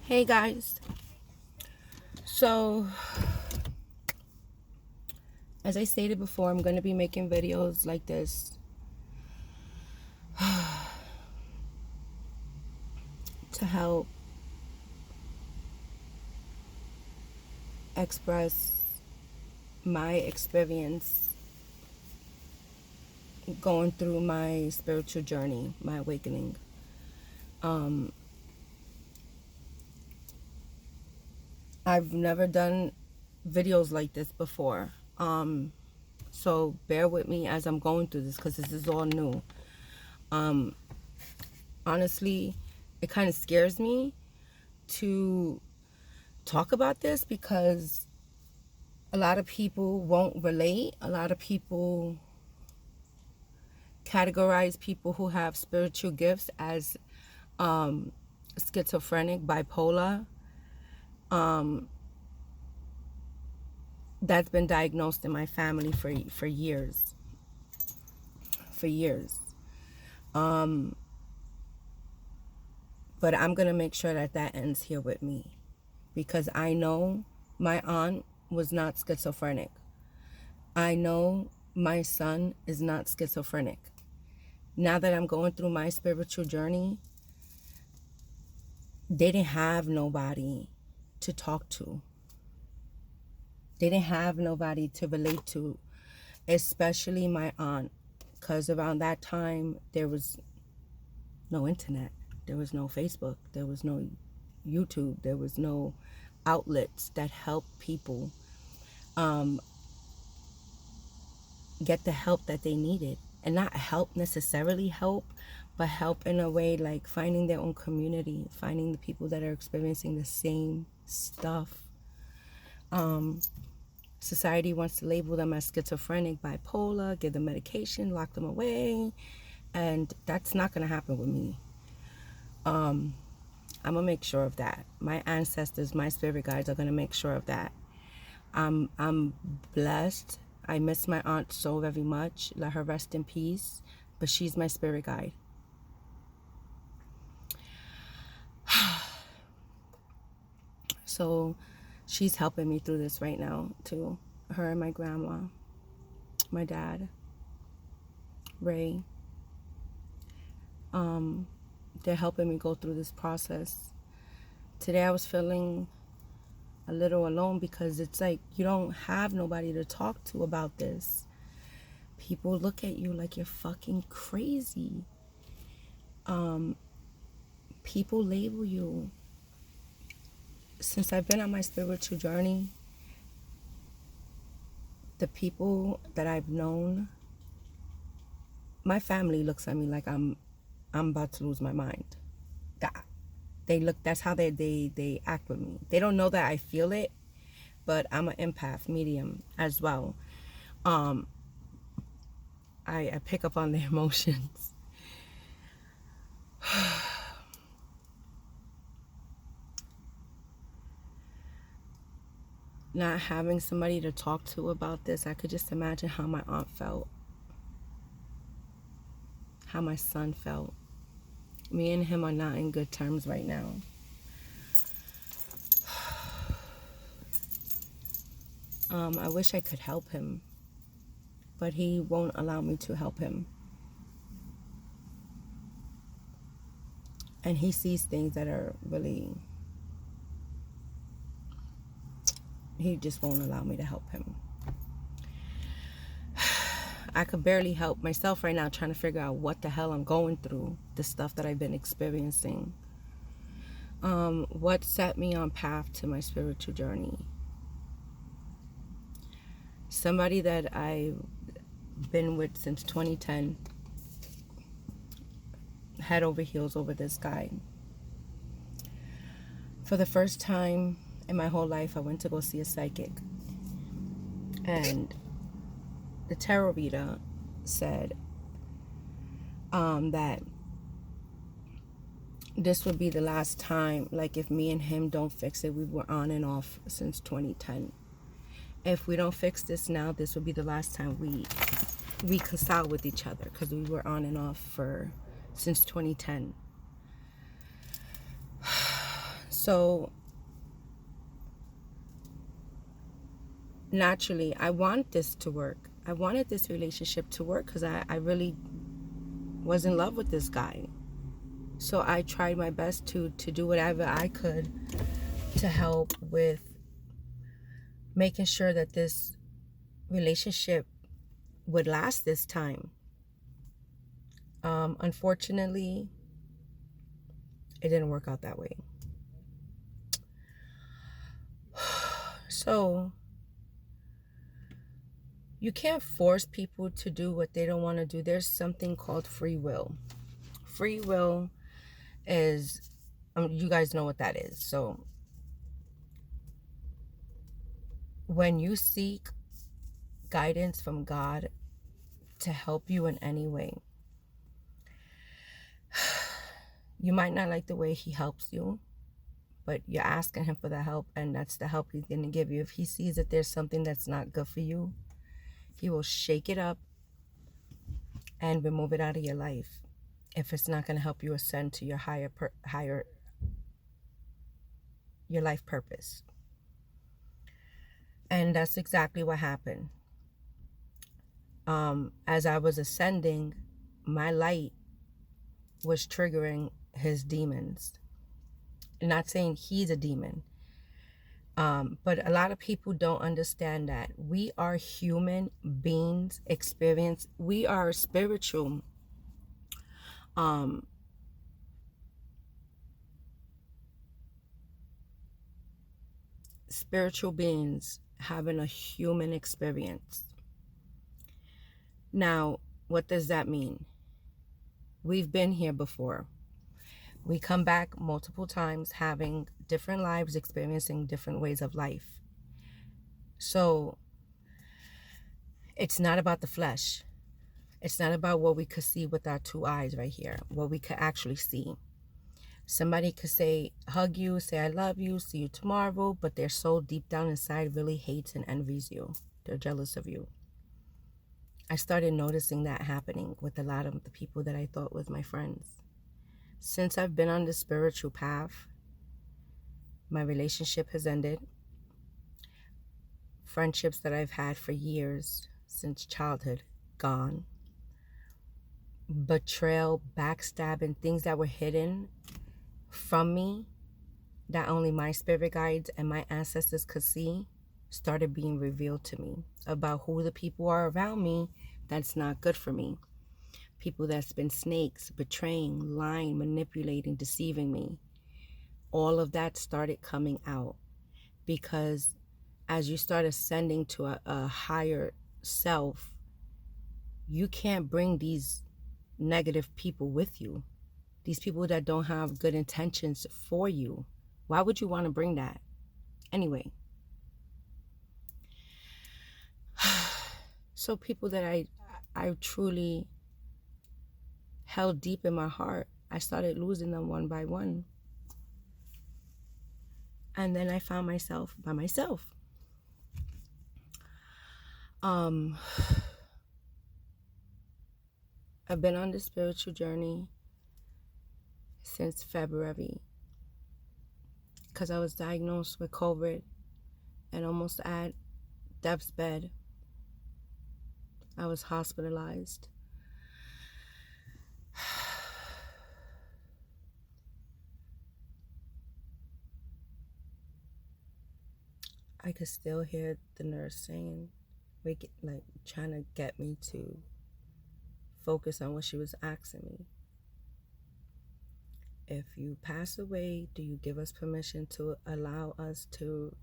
Hey guys, so as I stated before, I'm going to be making videos like this to help express my experience going through my spiritual journey, my awakening. I've never done videos like this before, so bear with me as I'm going through this because this is all new. Honestly, it kind of scares me to talk about this because a lot of people won't relate. A lot of people categorize people who have spiritual gifts as schizophrenic, bipolar. That's been diagnosed in my family for years. For years. But I'm going to make sure that ends here with me. Because I know my aunt was not schizophrenic. I know my son is not schizophrenic. Now that I'm going through my spiritual journey, they didn't have nobody to talk to. They didn't have nobody to relate to, especially my aunt. Because around that time, there was no internet. There was no Facebook. There was no YouTube. There was no outlets that help people get the help that they needed. And not help necessarily help, but help in a way like finding their own community, finding the people that are experiencing the same stuff. Society wants to label them as schizophrenic, bipolar, give them medication, lock them away, and that's not going to happen with me. I'm going to make sure of that. My ancestors, my spirit guides are going to make sure of that. I'm blessed. I miss my aunt so very much. Let her rest in peace. But she's my spirit guide. So she's helping me through this right now too. Her and my grandma, my dad, Ray. They're helping me go through this process. Today I was feeling a little alone because it's like you don't have nobody to talk to about this. People look at you like you're fucking crazy. People label you. Since I've been on my spiritual journey, the people that I've known, my family looks at me like I'm about to lose my mind. That's how they act with me. They don't know that I feel it, but I'm an empath, medium as well. I pick up on their emotions. Not having somebody to talk to about this, I could just imagine how my aunt felt, how my son felt. Me and him are not in good terms right now. I wish I could help him, but he won't allow me to help him. And he sees things that are really... He just won't allow me to help him. I could barely help myself right now trying to figure out what the hell I'm going through, the stuff that I've been experiencing. What set me on path to my spiritual journey? Somebody that I've been with since 2010, head over heels over this guy. For the first time in my whole life, I went to go see a psychic. And the tarot reader said that this would be the last time, like if me and him don't fix it, we were on and off since 2010. If we don't fix this now, this will be the last time we reconcile with each other, because we were on and off since 2010. So naturally, I want this to work. I wanted this relationship to work because I really was in love with this guy. So I tried my best to do whatever I could to help with making sure that this relationship would last this time. Unfortunately, it didn't work out that way. So you can't force people to do what they don't want to do. There's something called free will. Free will is, you guys know what that is. So when you seek guidance from God to help you in any way, you might not like the way he helps you, but you're asking him for the help, and that's the help he's going to give you. If he sees that there's something that's not good for you, he will shake it up and remove it out of your life if it's not going to help you ascend to your higher your life purpose. And that's exactly what happened. As I was ascending, my light was triggering his demons. I'm not saying he's a demon, but a lot of people don't understand that we are human beings, we are spiritual spiritual beings having a human experience. Now, what does that mean? We've been here before. We come back multiple times, having different lives, experiencing different ways of life. So it's not about the flesh. It's not about what we could see with our two eyes right here, what we could actually see. Somebody could say, hug you, say I love you, see you tomorrow, but their soul deep down inside really hates and envies you. They're jealous of you. I started noticing that happening with a lot of the people that I thought was my friends. Since I've been on the spiritual path, my relationship has ended. Friendships that I've had for years, since childhood, gone. Betrayal, backstabbing, things that were hidden from me that only my spirit guides and my ancestors could see started being revealed to me about who the people are around me that's not good for me. People that's been snakes, betraying, lying, manipulating, deceiving me. All of that started coming out because as you start ascending to a higher self, you can't bring these negative people with you. These people that don't have good intentions for you. Why would you want to bring that? Anyway. So people that I truly held deep in my heart, I started losing them one by one. And then I found myself by myself. I've been on this spiritual journey since February because I was diagnosed with COVID and almost at death's bed. I was hospitalized. I could still hear the nurse saying, trying to get me to focus on what she was asking me. If you pass away, do you give us permission to allow us to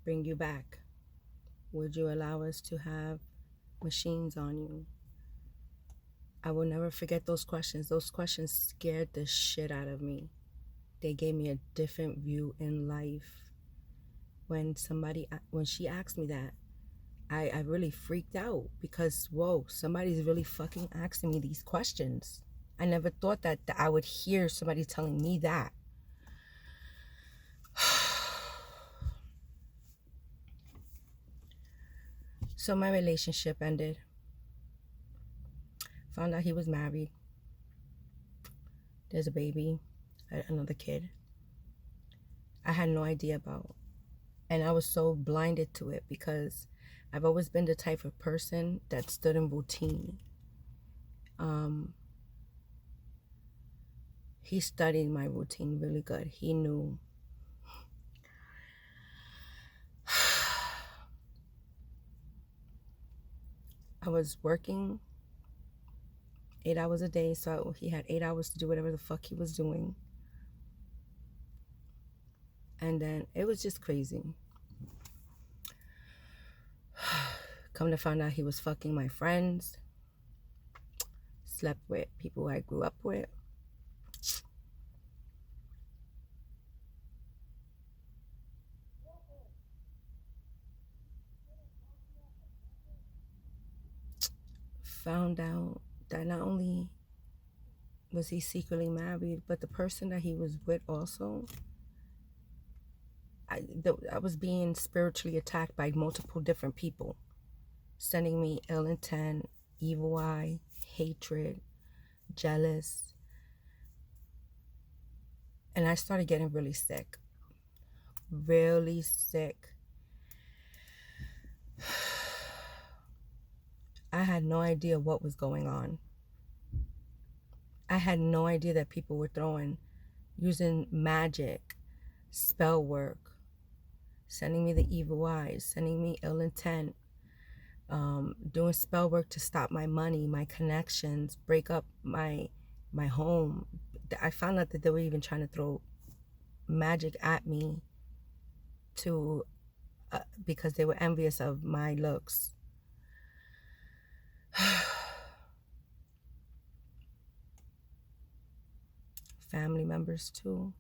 bring you back? Would you allow us to have machines on you? I will never forget those questions. Those questions scared the shit out of me. They gave me a different view in life. When she asked me that, I really freaked out because, whoa, somebody's really fucking asking me these questions. I never thought that I would hear somebody telling me that. So my relationship ended. Found out he was married. There's a baby, another kid. I had no idea about. And I was so blinded to it because I've always been the type of person that stood in routine. He studied my routine really good. He knew. I was working 8 hours a day, so he had 8 hours to do whatever the fuck he was doing. And then it was just crazy. Come to find out he was fucking my friends, slept with people I grew up with. Found out that not only was he married, but the person that he was with also, I was being spiritually attacked by multiple different people, sending me ill intent, evil eye, hatred, jealous. And I started getting really sick. Really sick. I had no idea what was going on. I had no idea that people were using magic, spell work, sending me the evil eyes, sending me ill intent, doing spell work to stop my money, my connections, break up my home. I found out that they were even trying to throw magic at me to because they were envious of my looks. Family members too.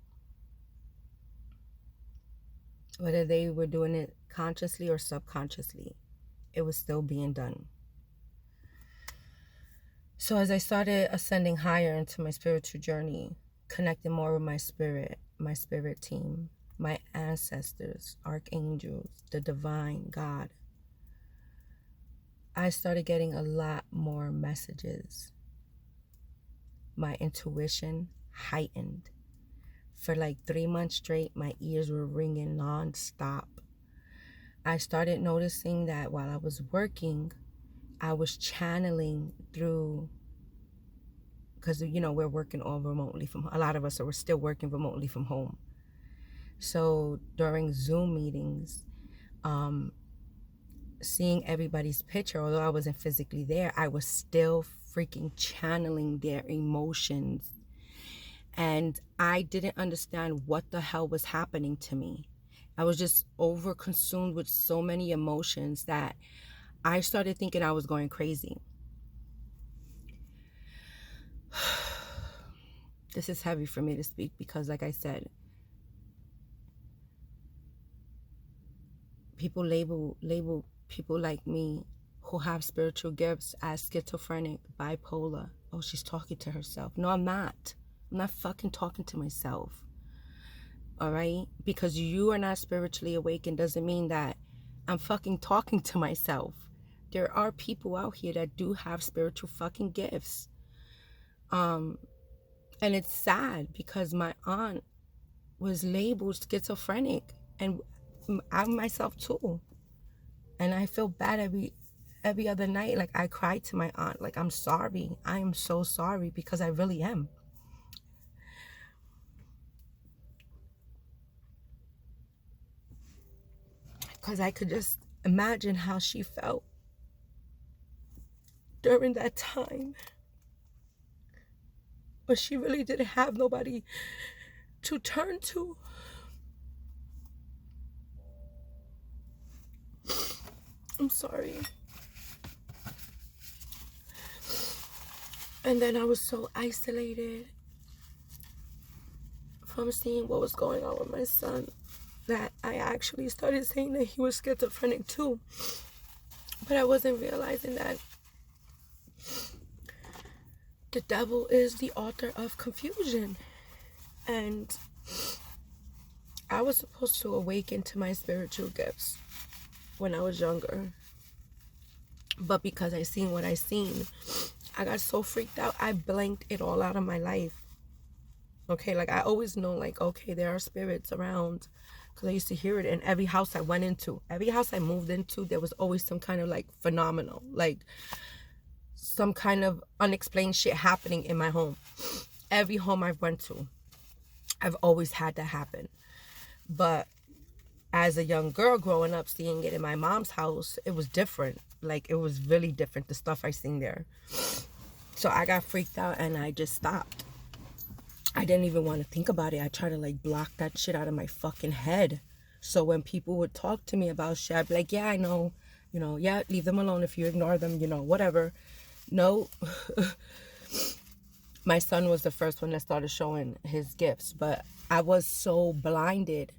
Whether they were doing it consciously or subconsciously, it was still being done. So as I started ascending higher into my spiritual journey, connecting more with my spirit team, my ancestors, archangels, the divine God, I started getting a lot more messages. My intuition heightened. For like 3 months straight, my ears were ringing non-stop. I started noticing that while I was working, I was channeling through, because we're working all remotely from, a lot of us are still working remotely from home. So during Zoom meetings, seeing everybody's picture, although I wasn't physically there, I was still freaking channeling their emotions. And I didn't understand what the hell was happening to me. I was just overconsumed with so many emotions that I started thinking I was going crazy. This is heavy for me to speak because, like I said, people label people like me who have spiritual gifts as schizophrenic, bipolar. Oh, she's talking to herself. No, I'm not. I'm not fucking talking to myself. All right? Because you are not spiritually awakened doesn't mean that I'm fucking talking to myself. There are people out here that do have spiritual fucking gifts. And it's sad because my aunt was labeled schizophrenic, and I myself too. And I feel bad every other night. Like, I cried to my aunt, like, I'm sorry. I am so sorry, because I really am. Because I could just imagine how she felt during that time. But she really didn't have nobody to turn to. I'm sorry. And then I was so isolated from seeing what was going on with my son that I actually started saying that he was schizophrenic too. But I wasn't realizing that the devil is the author of confusion. And I was supposed to awaken to my spiritual gifts when I was younger. But because I seen what I seen, I got so freaked out, I blanked it all out of my life. Okay, like I always know, like, okay, there are spirits around, because I used to hear it in every house I went into, every house I moved into. There was always some kind of like phenomenal, like some kind of unexplained shit happening in my home. Every home I've went to, I've always had that happen. But as a young girl growing up, seeing it in my mom's house, it was different. Like, it was really different, the stuff I seen there. So I got freaked out and I just stopped. I didn't even want to think about it. I tried to like block that shit out of my fucking head. So when people would talk to me about shit, I'd be like, yeah, I know, yeah, leave them alone if you ignore them, whatever. No. My son was the first one that started showing his gifts, but I was so blinded.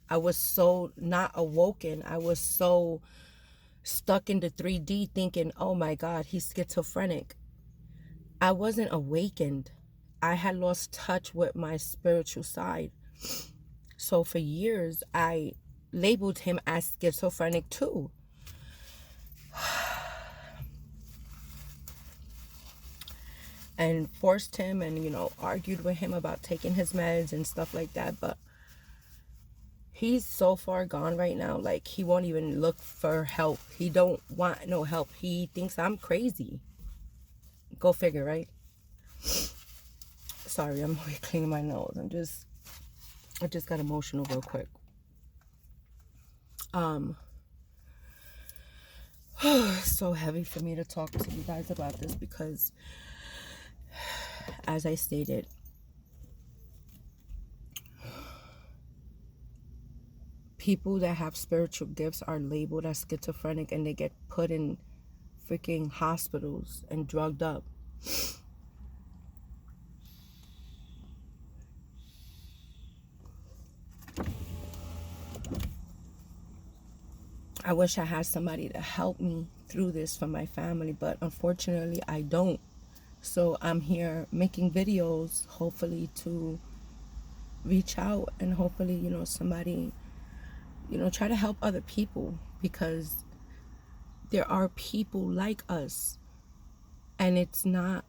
I was so not awoken. I was so stuck into 3D thinking, oh my God, he's schizophrenic. I wasn't awakened. I had lost touch with my spiritual side. So for years, I labeled him as schizophrenic too. And forced him and, argued with him about taking his meds and stuff like that. But he's so far gone right now. Like, he won't even look for help. He don't want no help. He thinks I'm crazy. Go figure, right? Sorry, I'm cleaning my nose. I just got emotional real quick. So heavy for me to talk to you guys about this because, as I stated, people that have spiritual gifts are labeled as schizophrenic and they get put in freaking hospitals and drugged up. I wish I had somebody to help me through this from my family, but unfortunately I don't. So I'm here making videos, hopefully to reach out and hopefully, somebody, try to help other people, because there are people like us, and it's not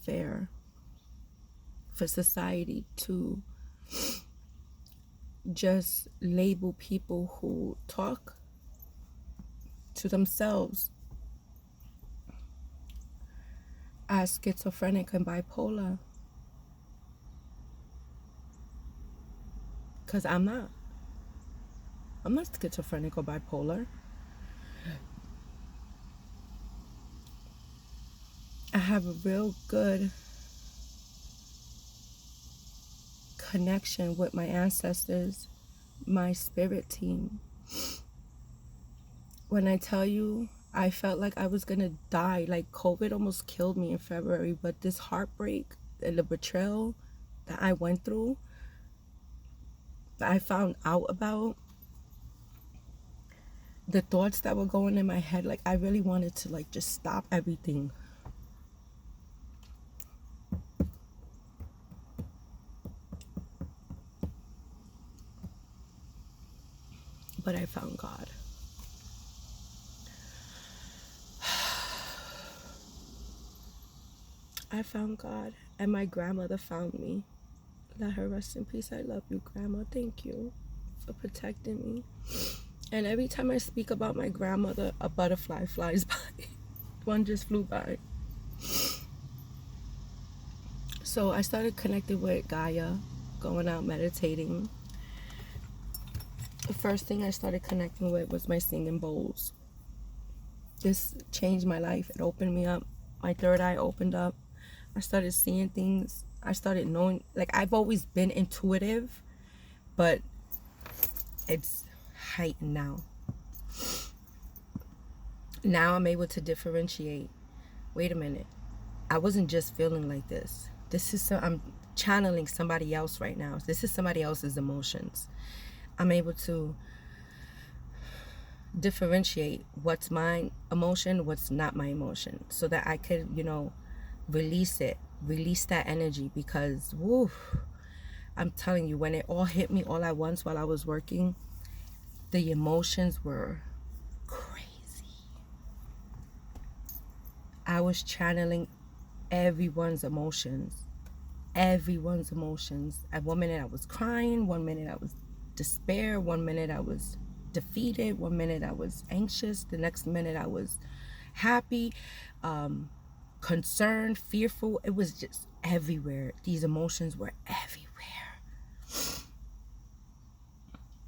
fair for society to just label people who talk to themselves as schizophrenic and bipolar, because I'm not schizophrenic or bipolar. I have a real good connection with my ancestors, my spirit team. When I tell you, I felt like I was gonna die. Like, COVID almost killed me in February, but this heartbreak and the betrayal that I went through, that I found out about, the thoughts that were going in my head, like I really wanted to like just stop everything. But I found God. I found God, and my grandmother found me. Let her rest in peace. I love you, Grandma. Thank you for protecting me. And every time I speak about my grandmother, a butterfly flies by. One just flew by. So I started connecting with Gaia, going out meditating. The first thing I started connecting with was my singing bowls. This changed my life. It opened me up. My third eye opened up. I started seeing things. I started knowing, like, I've always been intuitive, but it's heightened now. Now I'm able to differentiate. Wait a minute. I wasn't just feeling like this. I'm channeling somebody else right now. This is somebody else's emotions. I'm able to differentiate what's my emotion, what's not my emotion, so that I could, release that energy, because I'm telling you, when it all hit me all at once while I was working, the emotions were crazy. I was channeling everyone's emotions. Everyone's emotions. At one minute I was crying, one minute I was despair, one minute I was defeated, one minute I was anxious, the next minute I was happy, concerned, fearful. It was just everywhere. These emotions were everywhere.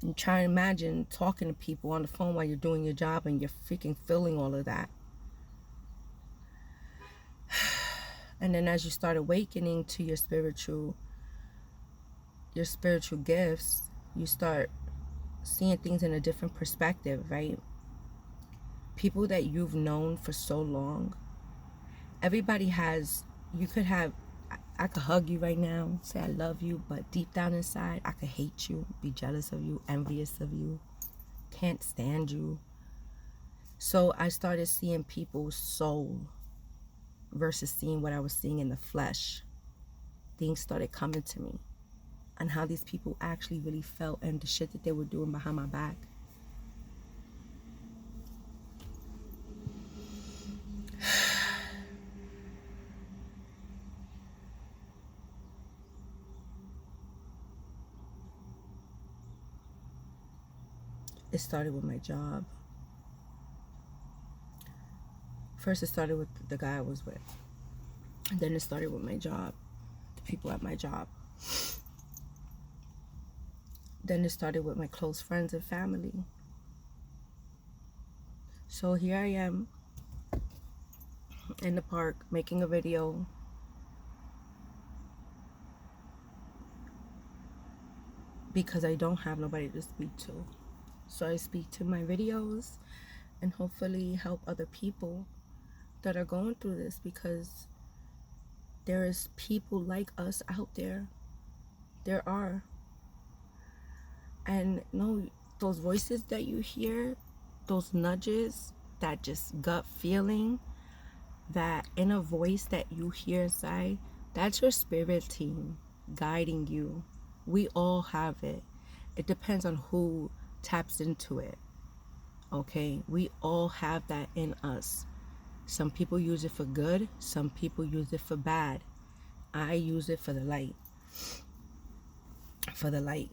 You try to imagine talking to people on the phone while you're doing your job and you're freaking feeling all of that. And then as you start awakening to your spiritual gifts, you start seeing things in a different perspective, right? People that you've known for so long, everybody has, I could hug you right now, say I love you, but deep down inside, I could hate you, be jealous of you, envious of you, can't stand you. So I started seeing people's soul versus seeing what I was seeing in the flesh. Things started coming to me and how these people actually really felt and the shit that they were doing behind my back. It started with my job. First it started with the guy I was with. And then it started with my job, the people at my job. Then it started with my close friends and family. So here I am in the park making a video. Because I don't have nobody to speak to. So I speak to my videos and hopefully help other people that are going through this, because there is people like us out there. There are. And no, those voices that you hear, those nudges, that just gut feeling, that inner voice that you hear inside, that's your spirit team guiding you. We all have it. It depends on who taps into it. Okay? We all have that in us. Some people use it for good. Some people use it for bad. I use it for the light. For the light.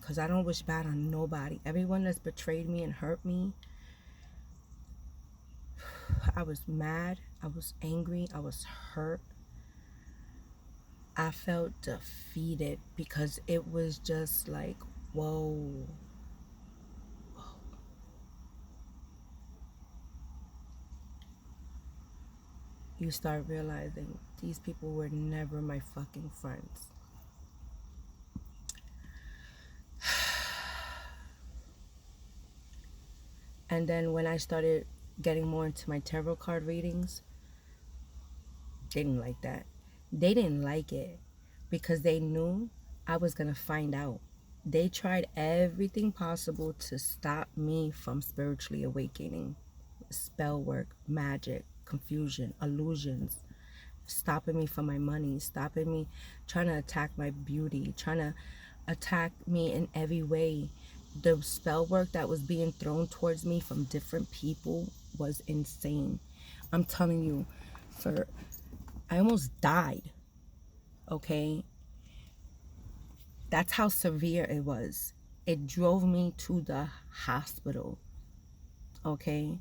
Because I don't wish bad on nobody. Everyone that's betrayed me and hurt me, I was mad. I was angry. I was hurt. I felt defeated because it was just like, whoa. You start realizing these people were never my fucking friends. And then when I started getting more into my tarot card readings, they didn't like that. They didn't like it because they knew I was going to find out. They tried everything possible to stop me from spiritually awakening. Spell work, magic, confusion, illusions, stopping me from my money, stopping me, trying to attack my beauty, trying to attack me in every way. The spell work that was being thrown towards me from different people was insane. I'm telling you, I almost died. Okay? That's how severe it was. It drove me to the hospital. Okay?